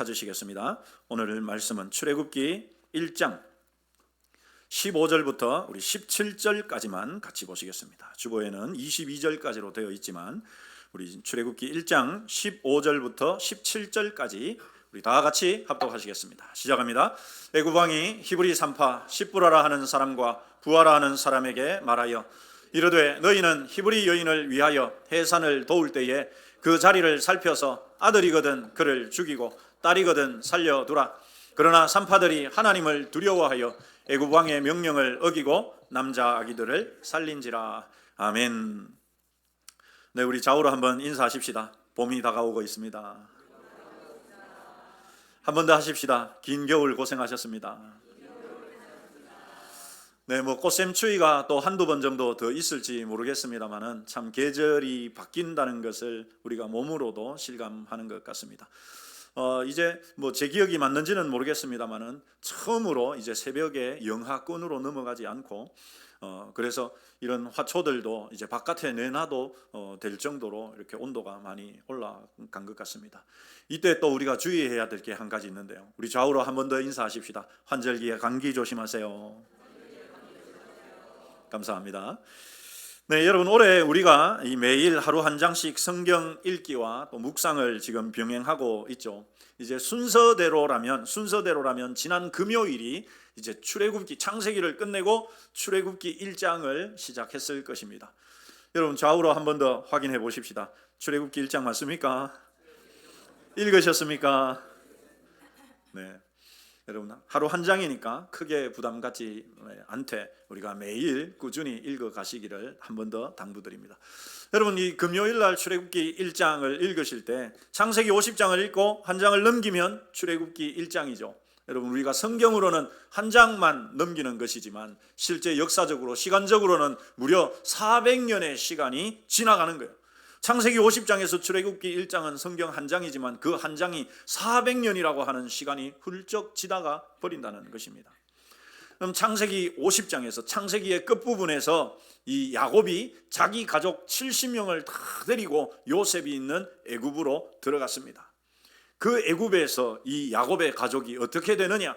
찾으시겠습니다. 오늘 말씀은 출애굽기 1장 15절부터 우리 17절까지만 같이 보시겠습니다. 주보에는 22절까지로 되어 있지만 우리 출애굽기 1장 15절부터 17절까지 우리 다 같이 합독하시겠습니다. 시작합니다. 애굽 왕이 히브리 산파 십부라라 하는 사람과 부하라 하는 사람에게 말하여 이르되 너희는 히브리 여인을 위하여 해산을 도울 때에 그 자리를 살펴서 아들이거든 그를 죽이고 딸이거든 살려두라. 그러나 산파들이 하나님을 두려워하여 애굽 왕의 명령을 어기고 남자 아기들을 살린지라. 아멘. 네, 우리 좌우로 한번 인사하십시다. 봄이 다가오고 있습니다. 한 번 더 하십시다. 긴 겨울 고생하셨습니다. 네, 꽃샘추위가 또 한두 번 정도 더 있을지 모르겠습니다만은 참 계절이 바뀐다는 것을 우리가 몸으로도 실감하는 것 같습니다. 이제 제 기억이 맞는지는 모르겠습니다만은 처음으로 이제 새벽에 영하권으로 넘어가지 않고 그래서 이런 화초들도 이제 바깥에 내놔도 될 정도로 이렇게 온도가 많이 올라간 것 같습니다. 이때 또 우리가 주의해야 될 게 한 가지 있는데요. 우리 좌우로 한 번 더 인사하십시다. 환절기에 감기 조심하세요. 감사합니다. 네, 여러분 올해 우리가 매일 하루 한 장씩 성경 읽기와 또 묵상을 지금 병행하고 있죠. 이제 순서대로라면 지난 금요일이 이제 출애굽기 창세기를 끝내고 출애굽기 1장을 시작했을 것입니다. 여러분 좌우로 한 번 더 확인해 보십시다. 출애굽기 1장 맞습니까? 읽으셨습니까? 네. 여러분 하루 한 장이니까 크게 부담 갖지 않되 우리가 매일 꾸준히 읽어 가시기를 한 번 더 당부드립니다. 여러분 이 금요일 날 출애굽기 1장을 읽으실 때 창세기 50장을 읽고 한 장을 넘기면 출애굽기 1장이죠. 여러분 우리가 성경으로는 한 장만 넘기는 것이지만 실제 역사적으로 시간적으로는 무려 400년의 시간이 지나가는 거예요. 창세기 50장에서 출애굽기 1장은 성경 한 장이지만 그 한 장이 400년이라고 하는 시간이 훌쩍 지나가 버린다는 것입니다. 그럼 창세기 50장에서 창세기의 끝부분에서 이 야곱이 자기 가족 70명을 다 데리고 요셉이 있는 애굽으로 들어갔습니다. 그 애굽에서 이 야곱의 가족이 어떻게 되느냐?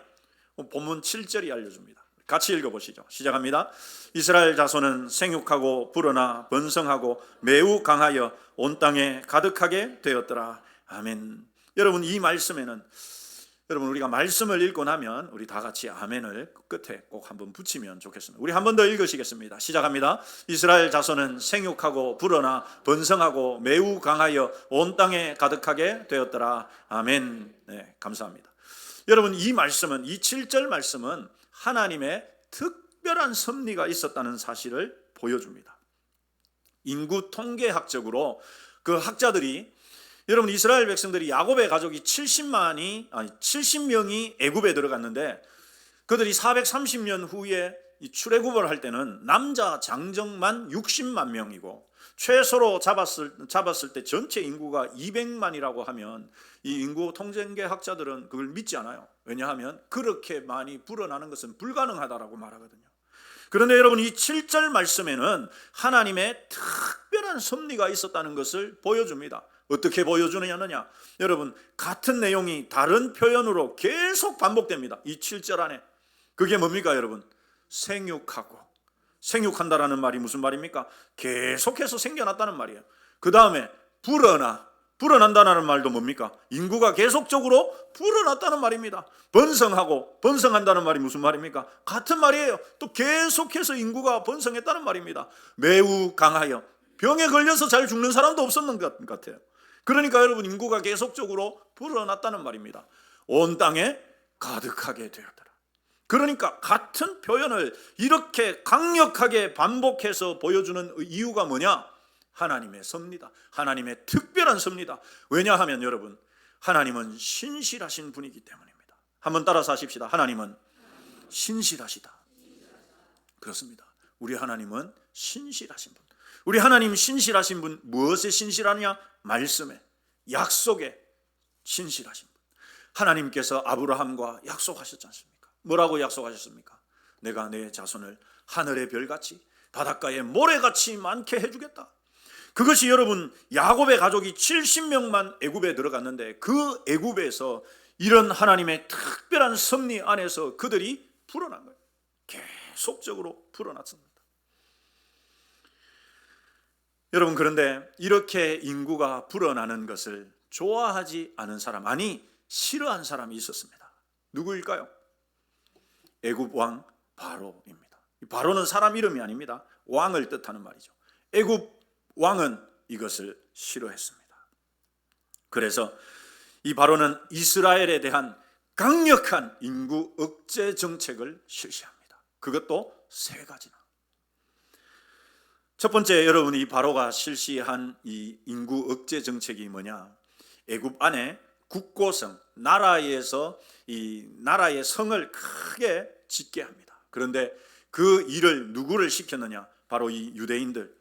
본문 7절이 알려줍니다. 같이 읽어보시죠. 시작합니다. 이스라엘 자손은 생육하고 불어나 번성하고 매우 강하여 온 땅에 가득하게 되었더라. 아멘. 여러분 이 말씀에는 여러분 우리가 말씀을 읽고 나면 우리 다 같이 아멘을 끝에 꼭 한번 붙이면 좋겠습니다. 우리 한 번 더 읽으시겠습니다. 시작합니다. 이스라엘 자손은 생육하고 불어나 번성하고 매우 강하여 온 땅에 가득하게 되었더라. 아멘. 네, 감사합니다. 여러분 이 말씀은 이 7절 말씀은 하나님의 특별한 섭리가 있었다는 사실을 보여줍니다. 인구 통계학적으로 그 학자들이 여러분 이스라엘 백성들이 야곱의 가족이 70명이 애굽에 들어갔는데 그들이 430년 후에 출애굽을 할 때는 남자 장정만 60만 명이고 최소로 잡았을 때 전체 인구가 200만이라고 하면 이 인구 통계 학자들은 그걸 믿지 않아요. 왜냐하면 그렇게 많이 불어나는 것은 불가능하다라고 말하거든요. 그런데 여러분 이 7절 말씀에는 하나님의 특별한 섭리가 있었다는 것을 보여줍니다. 어떻게 보여주느냐? 여러분 같은 내용이 다른 표현으로 계속 반복됩니다. 이 7절 안에. 그게 뭡니까 여러분? 생육한다라는 말이 무슨 말입니까? 계속해서 생겨났다는 말이에요. 그 다음에 불어난다는 말도 뭡니까? 인구가 계속적으로 불어났다는 말입니다. 번성한다는 말이 무슨 말입니까? 같은 말이에요. 또 계속해서 인구가 번성했다는 말입니다. 매우 강하여 병에 걸려서 잘 죽는 사람도 없었는 것 같아요. 그러니까 여러분 인구가 계속적으로 불어났다는 말입니다. 온 땅에 가득하게 되었더라. 그러니까 같은 표현을 이렇게 강력하게 반복해서 보여주는 이유가 뭐냐? 하나님의 섭리다. 하나님의 특별한 섭리다. 왜냐하면 여러분 하나님은 신실하신 분이기 때문입니다. 한번 따라서 하십시다. 하나님은 신실하시다. 그렇습니다. 우리 하나님은 신실하신 분. 우리 하나님 신실하신 분, 무엇에 신실하냐? 말씀에, 약속에 신실하신 분. 하나님께서 아브라함과 약속하셨지 않습니까? 뭐라고 약속하셨습니까? 내가 내 자손을 하늘의 별같이 바닷가의 모래같이 많게 해주겠다. 그것이 여러분 야곱의 가족이 70명만 애굽에 들어갔는데 그 애굽에서 이런 하나님의 특별한 섭리 안에서 그들이 불어난 거예요. 계속적으로 불어났습니다. 여러분, 그런데 이렇게 인구가 불어나는 것을 좋아하지 않은 사람, 아니 싫어한 사람이 있었습니다. 누구일까요? 애굽 왕 바로입니다. 바로는 사람 이름이 아닙니다. 왕을 뜻하는 말이죠. 애굽 왕은 이것을 싫어했습니다. 그래서 이 바로는 이스라엘에 대한 강력한 인구 억제 정책을 실시합니다. 그것도 세 가지나. 첫 번째, 여러분, 이 바로가 실시한 이 인구 억제 정책이 뭐냐? 애굽 안에 국고성, 나라에서 이 나라의 성을 크게 짓게 합니다. 그런데 그 일을 누구를 시켰느냐? 바로 이 유대인들,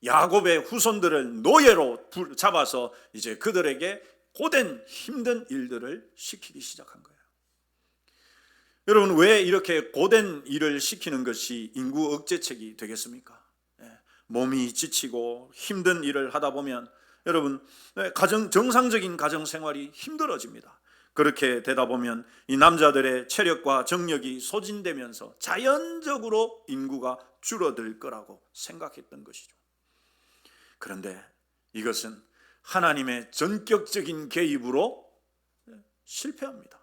야곱의 후손들을 노예로 잡아서 이제 그들에게 고된 힘든 일들을 시키기 시작한 거예요. 여러분, 왜 이렇게 고된 일을 시키는 것이 인구 억제책이 되겠습니까? 몸이 지치고 힘든 일을 하다 보면 여러분, 정상적인 가정 생활이 힘들어집니다. 그렇게 되다 보면 이 남자들의 체력과 정력이 소진되면서 자연적으로 인구가 줄어들 거라고 생각했던 것이죠. 그런데 이것은 하나님의 전격적인 개입으로 실패합니다.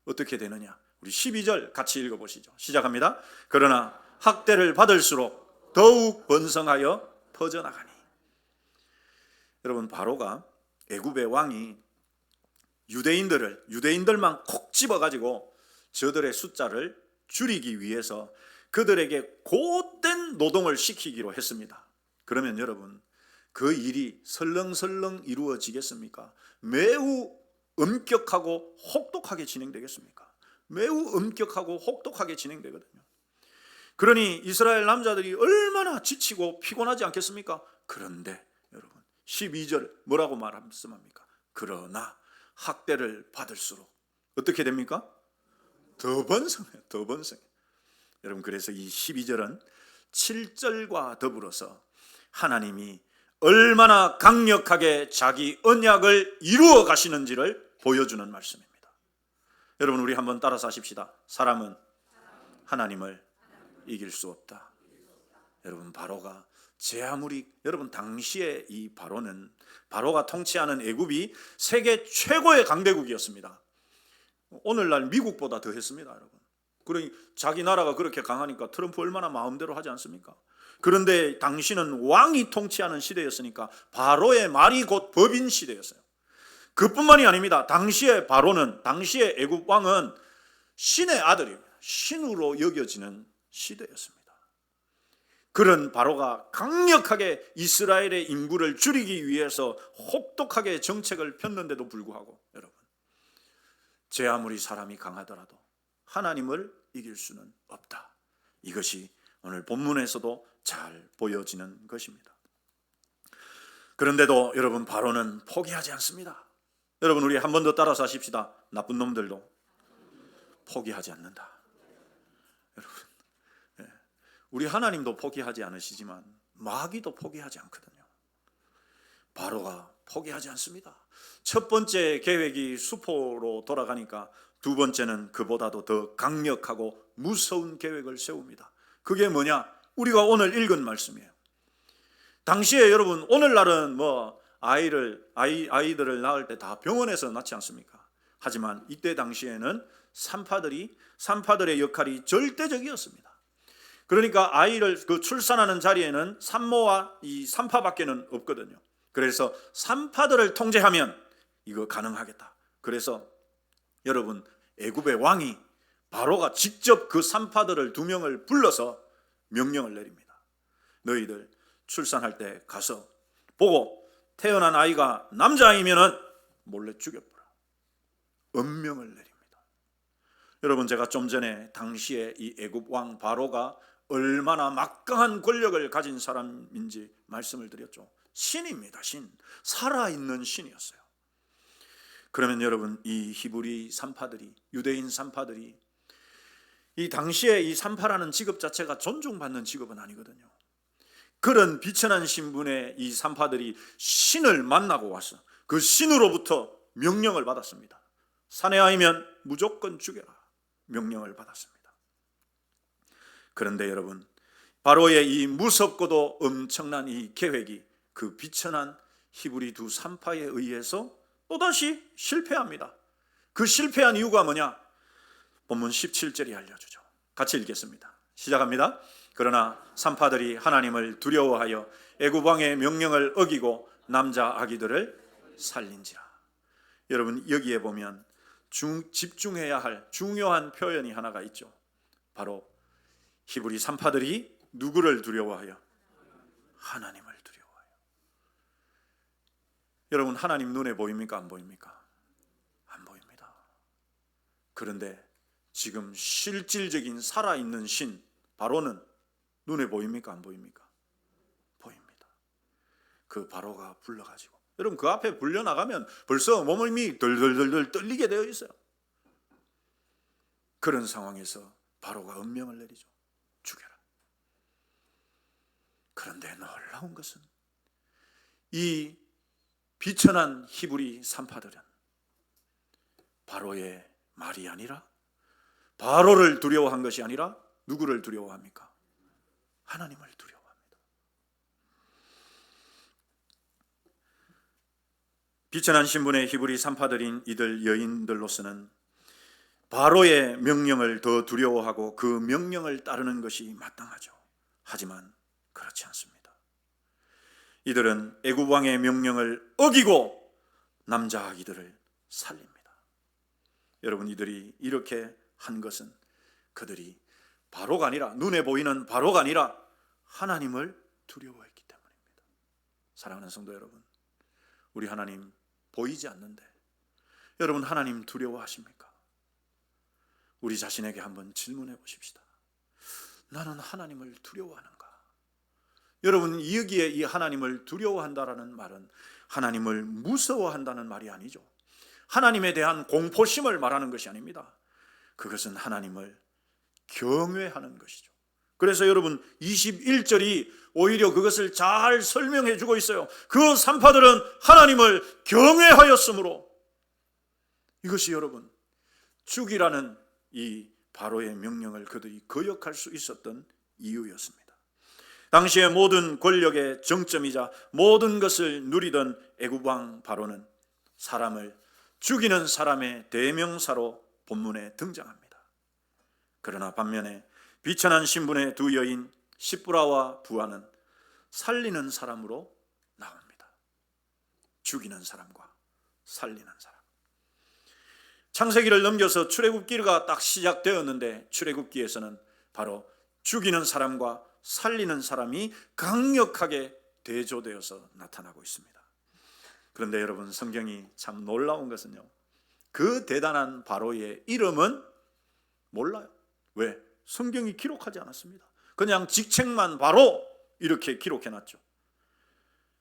어떻게 되느냐? 우리 12절 같이 읽어보시죠. 시작합니다. 그러나 학대를 받을수록 더욱 번성하여 퍼져나가니. 여러분, 바로가 애굽의 왕이 유대인들만 콕 집어가지고 저들의 숫자를 줄이기 위해서 그들에게 곧된 노동을 시키기로 했습니다. 그러면 여러분, 그 일이 설렁설렁 이루어지겠습니까? 매우 엄격하고 혹독하게 진행되겠습니까? 매우 엄격하고 혹독하게 진행되거든요. 그러니 이스라엘 남자들이 얼마나 지치고 피곤하지 않겠습니까? 그런데 여러분, 12절 뭐라고 말씀합니까? 그러나 학대를 받을수록 어떻게 됩니까? 더 번성해요. 더 번성해요. 여러분, 그래서 이 12절은 7절과 더불어서 하나님이 얼마나 강력하게 자기 언약을 이루어 가시는지를 보여주는 말씀입니다. 여러분, 우리 한번 따라서 하십시다. 사람은 하나님을 이길 수 없다. 여러분, 바로가 여러분, 당시에 이 바로가 통치하는 애굽이 세계 최고의 강대국이었습니다. 오늘날 미국보다 더 했습니다, 여러분. 그러니 자기 나라가 그렇게 강하니까 트럼프 얼마나 마음대로 하지 않습니까? 그런데 당시는 왕이 통치하는 시대였으니까 바로의 말이 곧 법인 시대였어요. 그뿐만이 아닙니다. 당시의 애굽 왕은 신의 아들입니다. 신으로 여겨지는 시대였습니다. 그런 바로가 강력하게 이스라엘의 인구를 줄이기 위해서 혹독하게 정책을 폈는데도 불구하고 여러분, 제 아무리 사람이 강하더라도 하나님을 이길 수는 없다. 이것이 오늘 본문에서도 잘 보여지는 것입니다. 그런데도 여러분, 바로는 포기하지 않습니다. 여러분, 우리 한 번 더 따라서 하십시다. 나쁜 놈들도 포기하지 않는다. 여러분, 우리 하나님도 포기하지 않으시지만 마귀도 포기하지 않거든요. 바로가 포기하지 않습니다. 첫 번째 계획이 수포로 돌아가니까 두 번째는 그보다도 더 강력하고 무서운 계획을 세웁니다. 그게 뭐냐? 우리가 오늘 읽은 말씀이에요. 당시에 여러분, 오늘날은 아이들을 낳을 때 다 병원에서 낳지 않습니까? 하지만 이때 당시에는 산파들의 역할이 절대적이었습니다. 그러니까 아이를 출산하는 자리에는 산모와 이 산파밖에는 없거든요. 그래서 산파들을 통제하면 이거 가능하겠다. 그래서 여러분, 애굽의 왕이 바로가 직접 그 산파들을 2명을 불러서 명령을 내립니다. 너희들 출산할 때 가서 보고 태어난 아이가 남자아이면은 몰래 죽여보라. 엄명을 내립니다. 여러분, 제가 좀 전에 당시에 이 애굽 왕 바로가 얼마나 막강한 권력을 가진 사람인지 말씀을 드렸죠. 신입니다. 신. 살아있는 신이었어요. 그러면 여러분, 이 히브리 산파들이, 유대인 산파들이, 이 당시에 이 산파라는 직업 자체가 존중받는 직업은 아니거든요. 그런 비천한 신분의 이 산파들이 신을 만나고 와서 그 신으로부터 명령을 받았습니다. 사내아이면 무조건 죽여라 명령을 받았습니다. 그런데 여러분, 바로의 이 무섭고도 엄청난 이 계획이 그 비천한 히브리 두 산파에 의해서 또다시 실패합니다. 그 실패한 이유가 뭐냐? 본문 17절이 알려주죠. 같이 읽겠습니다. 시작합니다. 그러나 산파들이 하나님을 두려워하여 애굽 왕의 명령을 어기고 남자 아기들을 살린지라. 여러분, 여기에 보면 집중해야 할 중요한 표현이 하나가 있죠. 바로 히브리 산파들이 누구를 두려워하여? 하나님을 두려워하여. 여러분, 하나님 눈에 보입니까? 안 보입니까? 안 보입니다. 그런데 지금 실질적인 살아있는 신 바로는 눈에 보입니까? 안 보입니까? 보입니다. 그 바로가 불러가지고, 여러분, 그 앞에 불려나가면 벌써 몸이 덜덜덜덜 떨리게 되어 있어요. 그런 상황에서 바로가 엄명을 내리죠. 죽여라. 그런데 놀라운 것은 이 비천한 히브리 산파들은 바로의 말이 아니라, 바로를 두려워한 것이 아니라 누구를 두려워합니까? 하나님을 두려워합니다. 비천한 신분의 히브리 산파들인 이들 여인들로서는 바로의 명령을 더 두려워하고 그 명령을 따르는 것이 마땅하죠. 하지만 그렇지 않습니다. 이들은 애굽 왕의 명령을 어기고 남자 아기들을 살립니다. 여러분, 이들이 이렇게 한 것은 그들이 바로가 아니라, 눈에 보이는 바로가 아니라 하나님을 두려워했기 때문입니다. 사랑하는 성도 여러분, 우리 하나님 보이지 않는데 여러분, 하나님 두려워하십니까? 우리 자신에게 한번 질문해 보십시다. 나는 하나님을 두려워하는가? 여러분, 여기에 이 하나님을 두려워한다라는 말은 하나님을 무서워한다는 말이 아니죠. 하나님에 대한 공포심을 말하는 것이 아닙니다. 그것은 하나님을 경외하는 것이죠. 그래서 여러분, 21절이 오히려 그것을 잘 설명해 주고 있어요. 그 산파들은 하나님을 경외하였으므로. 이것이 여러분, 죽이라는 이 바로의 명령을 그들이 거역할 수 있었던 이유였습니다. 당시의 모든 권력의 정점이자 모든 것을 누리던 애굽 왕 바로는 사람을 죽이는 사람의 대명사로 본문에 등장합니다. 그러나 반면에 비천한 신분의 두 여인 시브라와 부하는 살리는 사람으로 나옵니다. 죽이는 사람과 살리는 사람. 창세기를 넘겨서 출애굽기가 딱 시작되었는데, 출애굽기에서는 바로 죽이는 사람과 살리는 사람이 강력하게 대조되어서 나타나고 있습니다. 그런데 여러분, 성경이 참 놀라운 것은요, 그 대단한 바로의 이름은 몰라요. 왜? 성경이 기록하지 않았습니다. 그냥 직책만 바로 이렇게 기록해놨죠.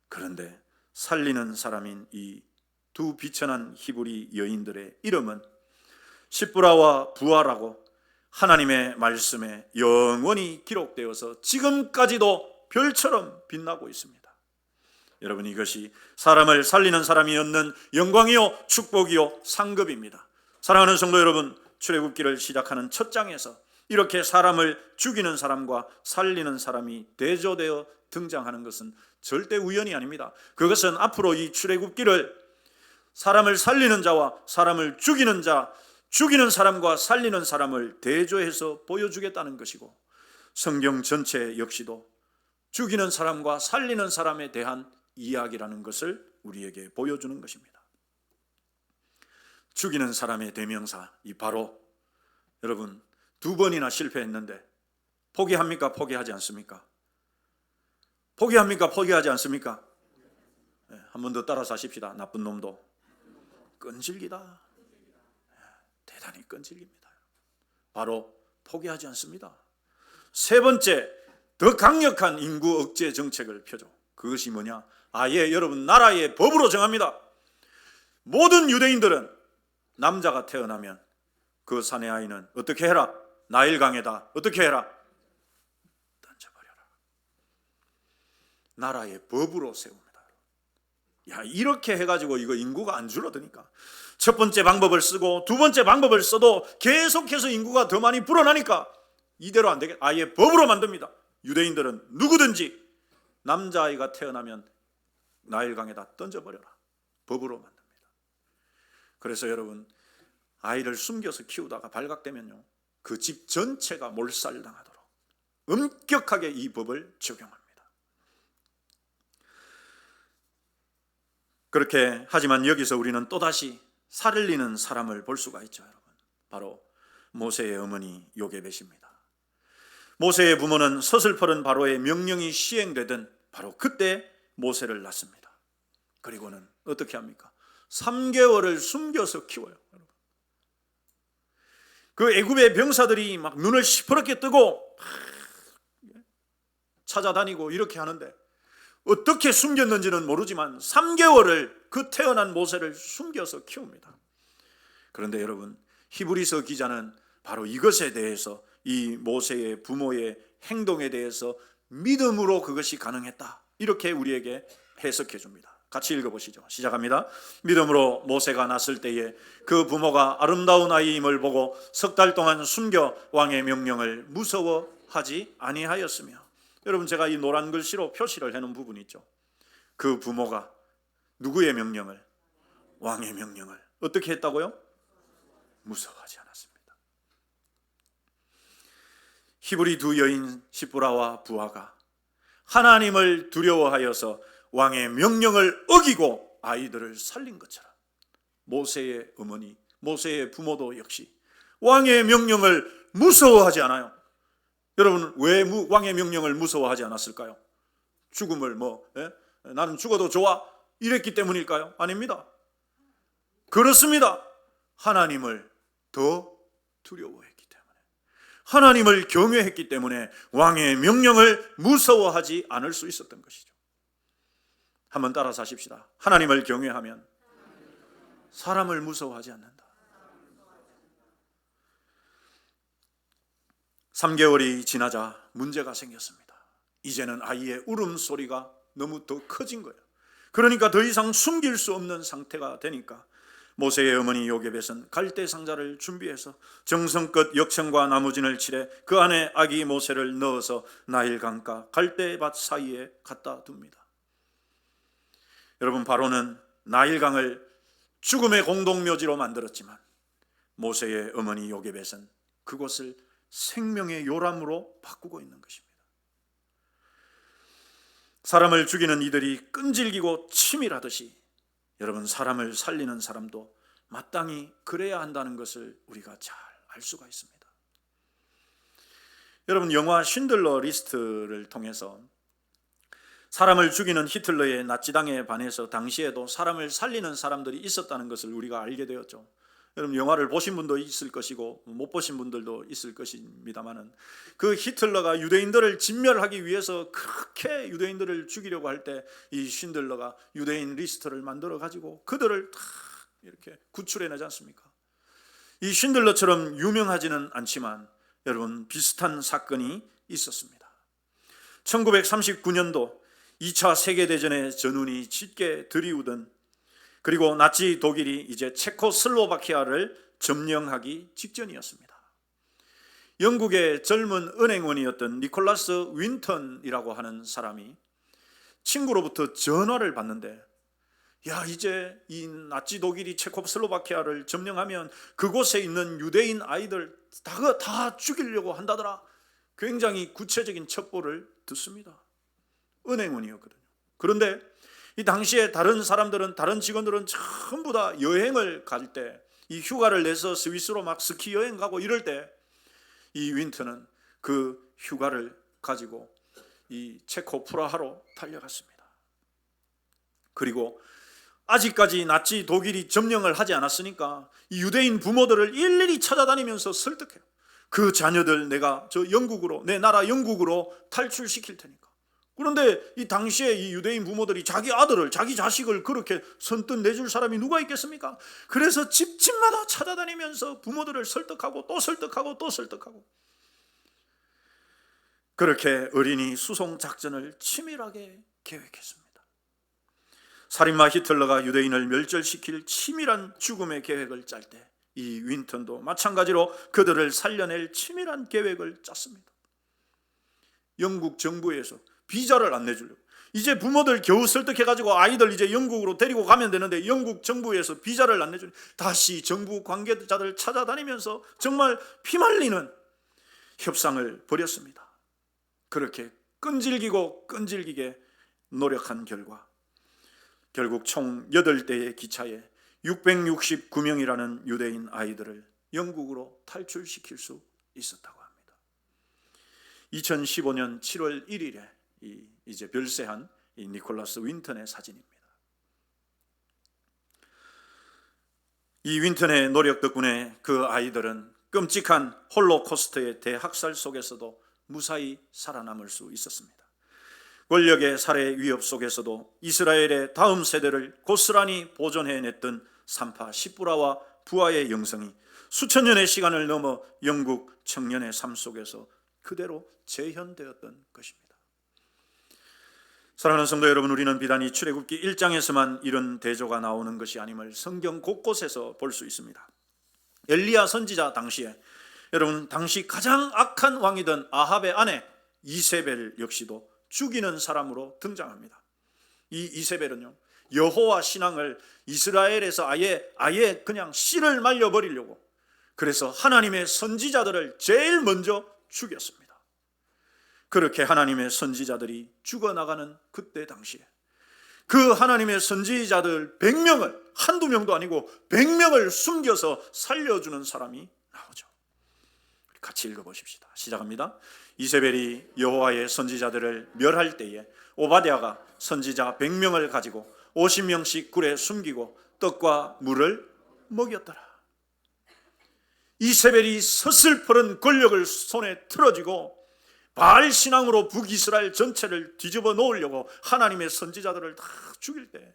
그런데 살리는 사람인 이 두 비천한 히브리 여인들의 이름은 시브라와 부하라고 하나님의 말씀에 영원히 기록되어서 지금까지도 별처럼 빛나고 있습니다. 여러분, 이것이 사람을 살리는 사람이 얻는 영광이요 축복이요 상급입니다. 사랑하는 성도 여러분, 출애굽기를 시작하는 첫 장에서 이렇게 사람을 죽이는 사람과 살리는 사람이 대조되어 등장하는 것은 절대 우연이 아닙니다. 그것은 앞으로 이 출애굽기를 사람을 살리는 자와 사람을 죽이는 자, 죽이는 사람과 살리는 사람을 대조해서 보여주겠다는 것이고, 성경 전체 역시도 죽이는 사람과 살리는 사람에 대한 이야기라는 것을 우리에게 보여주는 것입니다. 죽이는 사람의 대명사, 이 바로 여러분, 두 번이나 실패했는데 포기합니까? 포기하지 않습니까? 포기합니까? 포기하지 않습니까? 한 번 더 따라서 하십시다. 나쁜 놈도 끈질기다. 대단히 끈질깁니다. 바로 포기하지 않습니다. 세 번째, 더 강력한 인구 억제 정책을 펴죠. 그것이 뭐냐? 아예 여러분, 나라의 법으로 정합니다. 모든 유대인들은 남자가 태어나면 그 사내 아이는 어떻게 해라? 나일강에다 어떻게 해라? 던져버려라. 나라의 법으로 세웁니다. 야, 이렇게 해가지고 이거 인구가 안 줄어드니까 첫 번째 방법을 쓰고 두 번째 방법을 써도 계속해서 인구가 더 많이 불어나니까 이대로 안 되겠, 아예 법으로 만듭니다. 유대인들은 누구든지 남자아이가 태어나면 나일강에다 던져버려라. 법으로 만듭니다. 그래서 여러분, 아이를 숨겨서 키우다가 발각되면요, 그 집 전체가 몰살당하도록 엄격하게 이 법을 적용합니다. 그렇게 하지만 여기서 우리는 또다시 살리는 사람을 볼 수가 있죠, 여러분. 바로 모세의 어머니 요게벳입니다. 모세의 부모는 서슬퍼른 바로의 명령이 시행되던 바로 그때 모세를 낳습니다. 그리고는 어떻게 합니까? 3개월을 숨겨서 키워요. 그 애굽의 병사들이 막 눈을 시퍼렇게 뜨고 찾아다니고 이렇게 하는데 어떻게 숨겼는지는 모르지만 3개월을 그 태어난 모세를 숨겨서 키웁니다. 그런데 여러분, 히브리서 기자는 바로 이것에 대해서 이 모세의 부모의 행동에 대해서 믿음으로 그것이 가능했다, 이렇게 우리에게 해석해 줍니다. 같이 읽어보시죠. 시작합니다. 믿음으로 모세가 났을 때에 그 부모가 아름다운 아이임을 보고 석 달 동안 숨겨 왕의 명령을 무서워하지 아니하였으며. 여러분, 제가 이 노란 글씨로 표시를 해놓은 부분이 있죠. 그 부모가 누구의 명령을? 왕의 명령을 어떻게 했다고요? 무서워하지 않았습니다. 히브리 두 여인 시브라와 부하가 하나님을 두려워하여서 왕의 명령을 어기고 아이들을 살린 것처럼 모세의 어머니, 모세의 부모도 역시 왕의 명령을 무서워하지 않아요. 여러분, 왜 왕의 명령을 무서워하지 않았을까요? 죽음을 나는 죽어도 좋아 이랬기 때문일까요? 아닙니다. 그렇습니다. 하나님을 더 두려워했기 때문에, 하나님을 경외했기 때문에 왕의 명령을 무서워하지 않을 수 있었던 것이죠. 한번 따라서 하십시다. 하나님을 경외하면 사람을 무서워하지 않는다. 3개월이 지나자 문제가 생겼습니다. 이제는 아이의 울음소리가 너무 더 커진 거예요. 그러니까 더 이상 숨길 수 없는 상태가 되니까 모세의 어머니 요게벳은 갈대 상자를 준비해서 정성껏 역청과 나무진을 칠해 그 안에 아기 모세를 넣어서 나일강가 갈대밭 사이에 갖다 둡니다. 여러분, 바로는 나일강을 죽음의 공동묘지로 만들었지만 모세의 어머니 요게벳은 그곳을 생명의 요람으로 바꾸고 있는 것입니다. 사람을 죽이는 이들이 끈질기고 치밀하듯이 여러분, 사람을 살리는 사람도 마땅히 그래야 한다는 것을 우리가 잘 알 수가 있습니다. 여러분, 영화 쉰들러 리스트를 통해서 사람을 죽이는 히틀러의 나치당에 반해서 당시에도 사람을 살리는 사람들이 있었다는 것을 우리가 알게 되었죠. 여러분, 영화를 보신 분도 있을 것이고 못 보신 분들도 있을 것입니다만은 그 히틀러가 유대인들을 진멸하기 위해서 그렇게 유대인들을 죽이려고 할 때 이 쉰들러가 유대인 리스트를 만들어 가지고 그들을 다 이렇게 구출해내지 않습니까? 이 쉰들러처럼 유명하지는 않지만 여러분, 비슷한 사건이 있었습니다. 1939년도 2차 세계대전의 전운이 짙게 들이우던, 그리고 나치 독일이 이제 체코슬로바키아를 점령하기 직전이었습니다. 영국의 젊은 은행원이었던 니콜라스 윈턴이라고 하는 사람이 친구로부터 전화를 받는데, 야, 이제 이 나치 독일이 체코슬로바키아를 점령하면 그곳에 있는 유대인 아이들 다 죽이려고 한다더라. 굉장히 구체적인 첩보를 듣습니다. 은행원이었거든요. 그런데 이 당시에 다른 사람들은, 다른 직원들은 전부 다 여행을 갈 때, 이 휴가를 내서 스위스로 막 스키 여행 가고 이럴 때 이 윈턴은 그 휴가를 가지고 이 체코 프라하로 달려갔습니다. 그리고 아직까지 나치 독일이 점령을 하지 않았으니까 이 유대인 부모들을 일일이 찾아다니면서 설득해요. 그 자녀들 내가 저 영국으로, 내 나라 영국으로 탈출시킬 테니까. 그런데 이 당시에 이 유대인 부모들이 자기 아들을, 자기 자식을 그렇게 선뜻 내줄 사람이 누가 있겠습니까? 그래서 집집마다 찾아다니면서 부모들을 설득하고 또 설득하고 또 설득하고, 그렇게 어린이 수송 작전을 치밀하게 계획했습니다. 살인마 히틀러가 유대인을 멸절시킬 치밀한 죽음의 계획을 짤 때 이 윈턴도 마찬가지로 그들을 살려낼 치밀한 계획을 짰습니다. 영국 정부에서 비자를 안 내주려고, 이제 부모들 겨우 설득해가지고 아이들 이제 영국으로 데리고 가면 되는데 영국 정부에서 비자를 안 내주니 다시 정부 관계자들 찾아다니면서 정말 피말리는 협상을 벌였습니다. 그렇게 끈질기게 노력한 결과 결국 총 8대의 기차에 669명이라는 유대인 아이들을 영국으로 탈출시킬 수 있었다고 합니다. 2015년 7월 1일에 이제 별세한 이 니콜라스 윈턴의 사진입니다. 이 윈턴의 노력 덕분에 그 아이들은 끔찍한 홀로코스트의 대학살 속에서도 무사히 살아남을 수 있었습니다. 권력의 살해 위협 속에서도 이스라엘의 다음 세대를 고스란히 보존해냈던 산파 시뿌라와 부하의 영성이 수천 년의 시간을 넘어 영국 청년의 삶 속에서 그대로 재현되었던 것입니다. 사랑하는 성도 여러분, 우리는 비단 이 출애굽기 1장에서만 이런 대조가 나오는 것이 아님을 성경 곳곳에서 볼 수 있습니다. 엘리야 선지자 당시에 여러분, 당시 가장 악한 왕이던 아합의 아내 이세벨 역시도 죽이는 사람으로 등장합니다. 이 이세벨은요, 여호와 신앙을 이스라엘에서 아예 그냥 씨를 말려버리려고, 그래서 하나님의 선지자들을 제일 먼저 죽였습니다. 그렇게 하나님의 선지자들이 죽어나가는 그때 당시에 그 하나님의 선지자들 100명을, 한두 명도 아니고 100명을 숨겨서 살려주는 사람이 나오죠. 같이 읽어보십시다. 시작합니다. 이세벨이 여호와의 선지자들을 멸할 때에 오바댜가 선지자 100명을 가지고 50명씩 굴에 숨기고 떡과 물을 먹였더라. 이세벨이 서슬퍼런 권력을 손에 틀어쥐고 바알 신앙으로 북이스라엘 전체를 뒤집어 놓으려고 하나님의 선지자들을 다 죽일 때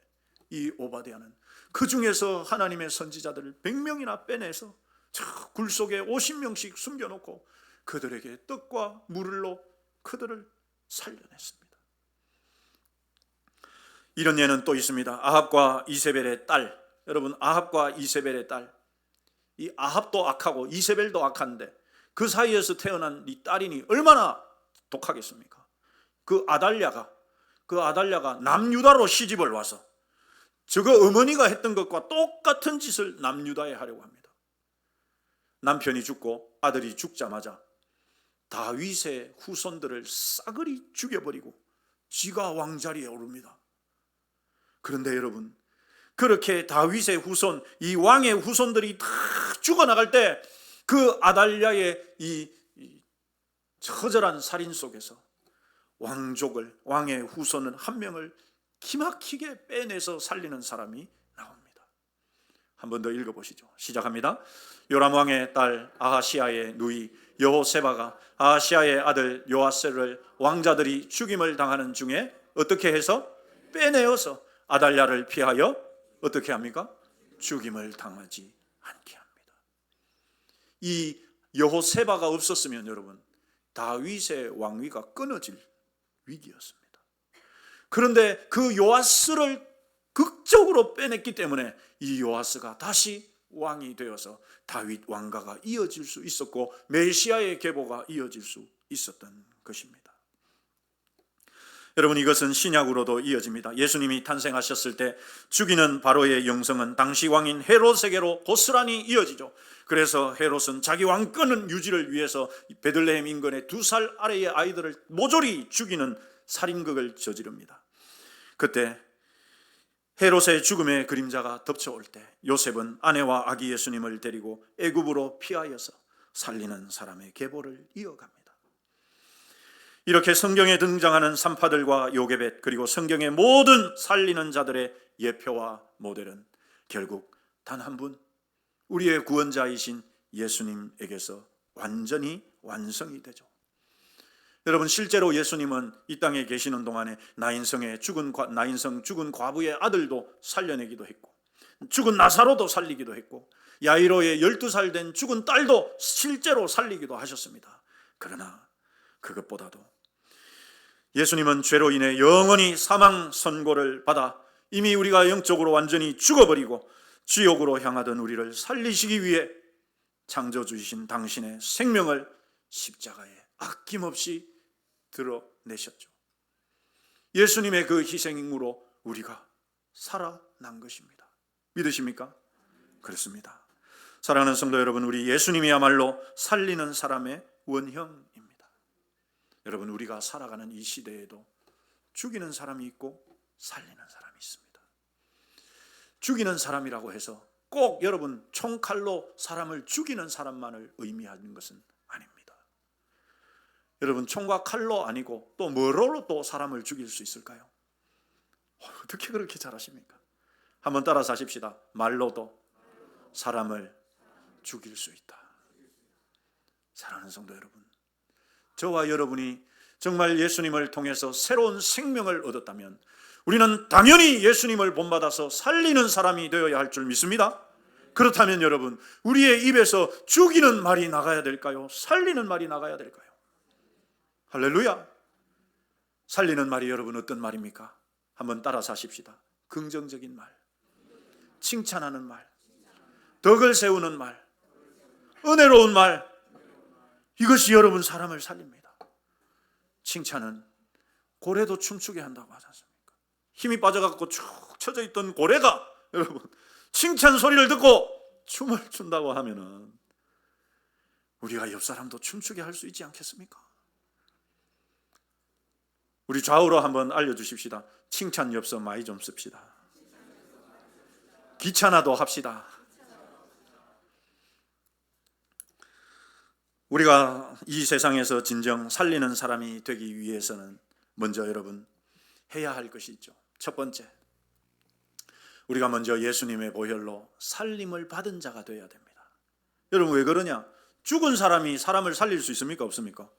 이 오바댜는 그 중에서 하나님의 선지자들을 100명이나 빼내서 굴 속에 50명씩 숨겨놓고 그들에게 떡과 물로 그들을 살려냈습니다. 이런 예는 또 있습니다. 아합과 이세벨의 딸, 여러분, 아합과 이세벨의 딸, 이 아합도 악하고 이세벨도 악한데 그 사이에서 태어난 이 딸이니 얼마나 독하겠습니까? 그 아달랴가 남유다로 시집을 와서 저거 어머니가 했던 것과 똑같은 짓을 남유다에 하려고 합니다. 남편이 죽고 아들이 죽자마자 다윗의 후손들을 싸그리 죽여버리고 지가 왕자리에 오릅니다. 그런데 여러분, 그렇게 다윗의 후손, 이 왕의 후손들이 다 죽어나갈 때 그 아달랴의 이 처절한 살인 속에서 왕의 후손은 한 명을 기막히게 빼내서 살리는 사람이 나옵니다. 한 번 더 읽어보시죠. 시작합니다. 요람 왕의 딸 아하시아의 누이 여호세바가 아하시아의 아들 요아스를 왕자들이 죽임을 당하는 중에 어떻게 해서 빼내어서 아달랴를 피하여 어떻게 합니까? 죽임을 당하지 않게 합니다. 이 여호세바가 없었으면 여러분, 다윗의 왕위가 끊어질 위기였습니다. 그런데 그 요아스를 극적으로 빼냈기 때문에 이 요아스가 다시 왕이 되어서 다윗 왕가가 이어질 수 있었고 메시아의 계보가 이어질 수 있었던 것입니다. 여러분, 이것은 신약으로도 이어집니다. 예수님이 탄생하셨을 때 죽이는 바로의 영성은 당시 왕인 헤롯에게로 고스란히 이어지죠. 그래서 헤롯은 자기 왕권은 유지를 위해서 베들레헴 인근의 2살 아래의 아이들을 모조리 죽이는 살인극을 저지릅니다. 그때 헤롯의 죽음의 그림자가 덮쳐올 때 요셉은 아내와 아기 예수님을 데리고 애굽으로 피하여서 살리는 사람의 계보를 이어갑니다. 이렇게 성경에 등장하는 산파들과 요게벳, 그리고 성경의 모든 살리는 자들의 예표와 모델은 결국 단 한 분, 우리의 구원자이신 예수님에게서 완전히 완성이 되죠. 여러분, 실제로 예수님은 이 땅에 계시는 동안에 나인성 죽은 과부의 아들도 살려내기도 했고, 죽은 나사로도 살리기도 했고, 야이로의 12살 된 죽은 딸도 실제로 살리기도 하셨습니다. 그러나 그것보다도 예수님은 죄로 인해 영원히 사망 선고를 받아 이미 우리가 영적으로 완전히 죽어버리고 지옥으로 향하던 우리를 살리시기 위해 창조주이신 당신의 생명을 십자가에 아낌없이 드러내셨죠. 예수님의 그 희생으로 우리가 살아난 것입니다. 믿으십니까? 그렇습니다. 사랑하는 성도 여러분, 우리 예수님이야말로 살리는 사람의 원형입니다. 여러분, 우리가 살아가는 이 시대에도 죽이는 사람이 있고 살리는 사람이 있습니다. 죽이는 사람이라고 해서 꼭 여러분 총칼로 사람을 죽이는 사람만을 의미하는 것은 아닙니다. 여러분, 총과 칼로 아니고 또 뭐로 또 사람을 죽일 수 있을까요? 어떻게 그렇게 잘하십니까? 한번 따라서 하십시다. 말로도 사람을 죽일 수 있다. 사랑하는 성도 여러분, 저와 여러분이 정말 예수님을 통해서 새로운 생명을 얻었다면 우리는 당연히 예수님을 본받아서 살리는 사람이 되어야 할 줄 믿습니다. 그렇다면 여러분, 우리의 입에서 죽이는 말이 나가야 될까요? 살리는 말이 나가야 될까요? 할렐루야! 살리는 말이 여러분 어떤 말입니까? 한번 따라서 하십시다. 긍정적인 말, 칭찬하는 말, 덕을 세우는 말, 은혜로운 말, 이것이 여러분 사람을 살립니다. 칭찬은 고래도 춤추게 한다고 하지 않습니까? 힘이 빠져갖고 쭉 쳐져 있던 고래가 여러분 칭찬 소리를 듣고 춤을 춘다고 하면은 우리가 옆 사람도 춤추게 할 수 있지 않겠습니까? 우리 좌우로 한번 알려주십시다. 칭찬 엽서 많이 좀 씁시다. 귀찮아도 합시다. 우리가 이 세상에서 진정 살리는 사람이 되기 위해서는 먼저 여러분 해야 할 것이 있죠. 첫 번째, 우리가 먼저 예수님의 보혈로 살림을 받은 자가 되어야 됩니다. 여러분, 왜 그러냐? 죽은 사람이 사람을 살릴 수 있습니까? 없습니까?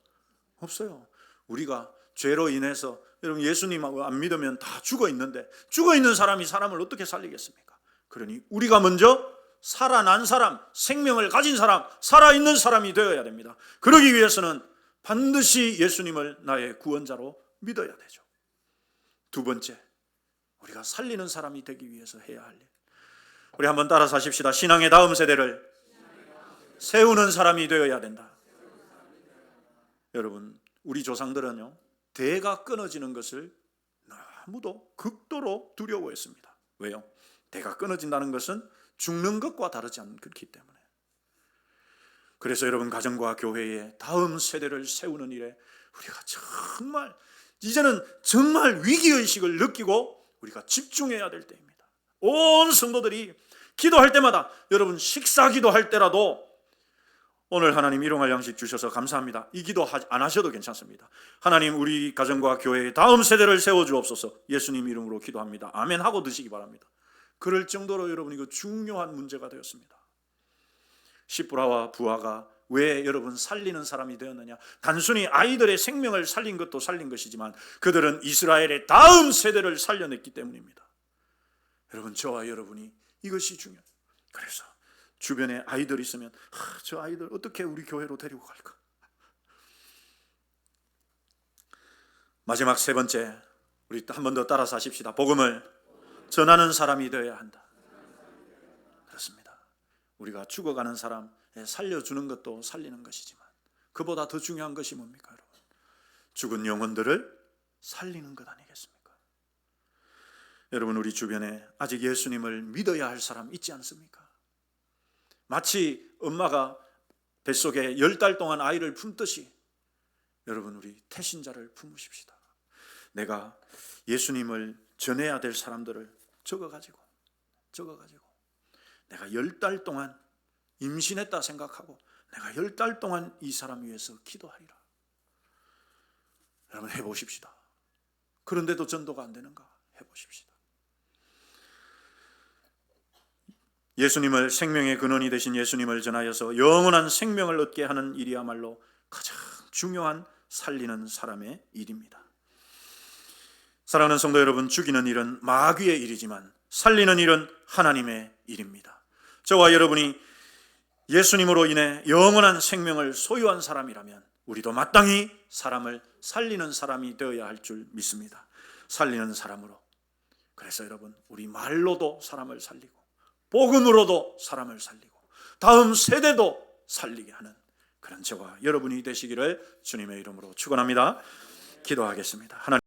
없어요. 우리가 죄로 인해서 여러분 예수님하고 안 믿으면 다 죽어 있는데 죽어 있는 사람이 사람을 어떻게 살리겠습니까? 그러니 우리가 먼저 살아난 사람, 생명을 가진 사람, 살아있는 사람이 되어야 됩니다. 그러기 위해서는 반드시 예수님을 나의 구원자로 믿어야 되죠. 두 번째, 우리가 살리는 사람이 되기 위해서 해야 할 일, 우리 한번 따라서 하십시다. 신앙의 다음 세대를 세우는 사람이 되어야 된다. 여러분, 우리 조상들은요, 대가 끊어지는 것을 너무도 극도로 두려워했습니다. 왜요? 대가 끊어진다는 것은 죽는 것과 다르지 않기 때문에. 그래서 여러분, 가정과 교회의 다음 세대를 세우는 일에 우리가 정말 이제는 정말 위기의식을 느끼고 우리가 집중해야 될 때입니다. 온 성도들이 기도할 때마다, 여러분 식사 기도할 때라도 오늘 하나님 일용할 양식 주셔서 감사합니다, 이 기도 안 하셔도 괜찮습니다. 하나님, 우리 가정과 교회의 다음 세대를 세워주옵소서, 예수님 이름으로 기도합니다, 아멘 하고 드시기 바랍니다. 그럴 정도로 여러분 이거 중요한 문제가 되었습니다. 시브라와 부하가 왜 여러분 살리는 사람이 되었느냐? 단순히 아이들의 생명을 살린 것도 살린 것이지만 그들은 이스라엘의 다음 세대를 살려냈기 때문입니다. 여러분, 저와 여러분이 이것이 중요해요. 그래서 주변에 아이들 있으면 저 아이들 어떻게 우리 교회로 데리고 갈까? 마지막 세 번째, 우리 한 번 더 따라서 하십시다. 복음을 전하는 사람이 되어야 한다. 그렇습니다. 우리가 죽어가는 사람 살려주는 것도 살리는 것이지만 그보다 더 중요한 것이 뭡니까, 여러분? 죽은 영혼들을 살리는 것 아니겠습니까? 여러분, 우리 주변에 아직 예수님을 믿어야 할 사람 있지 않습니까? 마치 엄마가 뱃속에 10달 동안 아이를 품듯이 여러분, 우리 태신자를 품으십시다. 내가 예수님을 전해야 될 사람들을 적어가지고 내가 10달 동안 임신했다 생각하고 내가 10달 동안 이 사람 위해서 기도하리라. 여러분, 해보십시다. 그런데도 전도가 안 되는가? 해보십시다. 예수님을, 생명의 근원이 되신 예수님을 전하여서 영원한 생명을 얻게 하는 일이야말로 가장 중요한 살리는 사람의 일입니다. 사랑하는 성도 여러분, 죽이는 일은 마귀의 일이지만 살리는 일은 하나님의 일입니다. 저와 여러분이 예수님으로 인해 영원한 생명을 소유한 사람이라면 우리도 마땅히 사람을 살리는 사람이 되어야 할 줄 믿습니다. 살리는 사람으로 그래서 여러분, 우리 말로도 사람을 살리고 복음으로도 사람을 살리고 다음 세대도 살리게 하는 그런 저와 여러분이 되시기를 주님의 이름으로 축원합니다. 기도하겠습니다. 하나님